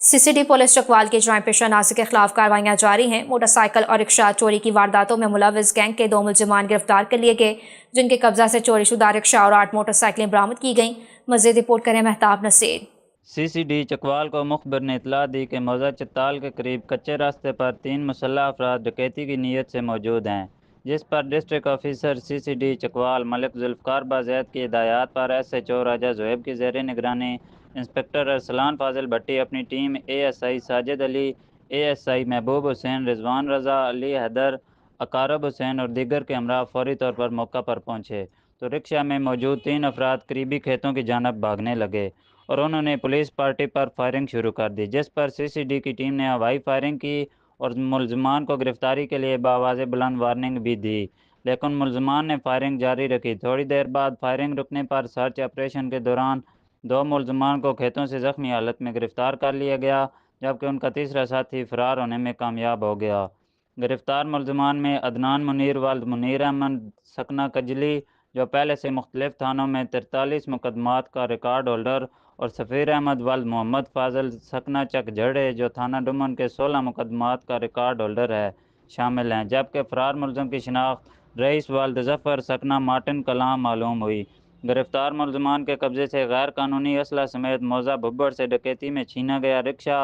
CCD police Chakwal के joint पेशा नासिर के खिलाफ कार्रवाइयां जारी हैं। मोटरसाइकिल और रिक्शा चोरी की वारदातों में मुलविस गैंग के 2 मुलजिमान गिरफ्तार कर लिए गए, जिनके कब्जा से चोरी शुदा रिक्शा और 8 मोटरसाइकिलें बरामद की गईं। मज़ीद रिपोर्ट करें महताब नसीर। CCD चकवाल को मुखबिर ने इतला दी कि मौजा चत्ताल के करीब कच्चे रास्ते पर 3 मुसल्लह अफराद डकैती की नीयत से मौजूद हैं, जिस पर district officer CCD Chakwal Malik Zulfiqar Bazaid की हिदायत पर SHO राजा ज़ुहैब की ज़ेर निगरानी इंस्पेक्टर अरसलान फाजिल भट्टी अपनी team ASI Sajid Ali, ASI महबूब हुसैन, रिजवान रज़ा, अली हैदर, अकारब हुसैन और दीगर के हमरा फौरी तौर पर मौका पर पहुँचे तो रिक्शा में मौजूद 3 अफराद करीबी खेतों की जानब भागने लगे और उन्होंने पुलिस पार्टी पर फायरिंग शुरू कर दी, जिस पर CCD की टीम ने हवाई फायरिंग की और मुलजमान को गिरफ्तारी के लिए बावाज़े बुलंद वार्निंग भी दी, लेकिन मुलजमान ने फायरिंग जारी रखी। थोड़ी देर बाद फायरिंग रुकने पर सर्च ऑपरेशन के दौरान 2 मुलजमान को खेतों से ज़ख्मी हालत में गिरफ्तार कर लिया गया, जबकि उनका तीसरा साथी फरार होने में कामयाब हो गया। गिरफ्तार मुलजमान में अदनान मुनीर वल्द मुनीर अहमद सकना कजली, जो पहले से मुख्तलिफ थानों में 43 मुकदमात का रिकॉर्ड होल्डर, और सफ़ीर अहमद वल्द मोहम्मद फाजल सकना चक झड़े, जो थाना डुमन के 16 मुकदमात का रिकॉर्ड होल्डर है, शामिल हैं, जबकि फरार मुलजम की शिनाख्त रईस वल्द जफ़र सकना मार्टिन कलाम मालूम हुई। गिरफ्तार मुलजमान के कब्जे से गैर कानूनी असला समेत मौजा भुब्बड़ से डकैती में छीना गया रिक्शा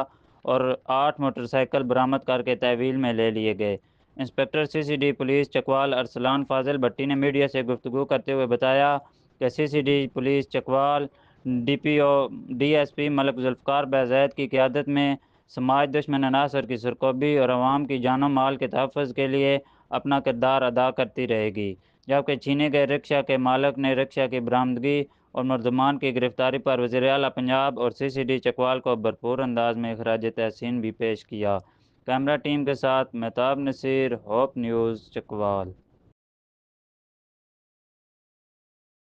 और 8 मोटरसाइकिल बरामद करके तहवील में ले लिए गए। Inspector CCD police Chakwal Arsalan Fazil Bhatti ने मीडिया से गुफ्तगू करते हुए बताया कि CCD police Chakwal DPO DSP Malik Zulfiqar Bazaid की क़यादत में समाज दुश्मन अनासर की सरकोबी और अवाम की जानो माल के तहफ़्फ़ुज़ के लिए अपना किरदार अदा करती रहेगी, जबकि छीने गए रिक्शा के मालिक ने रिक्शा की बरामदगी और मुलज़मान की गिरफ्तारी पर वज़ीर आला पंजाब और CCD चकवाल को भरपूर अंदाज में ख़राज तहसीन भी पेश किया। कैमरा टीम के साथ महताब नसीर, होप न्यूज़ चकवाल।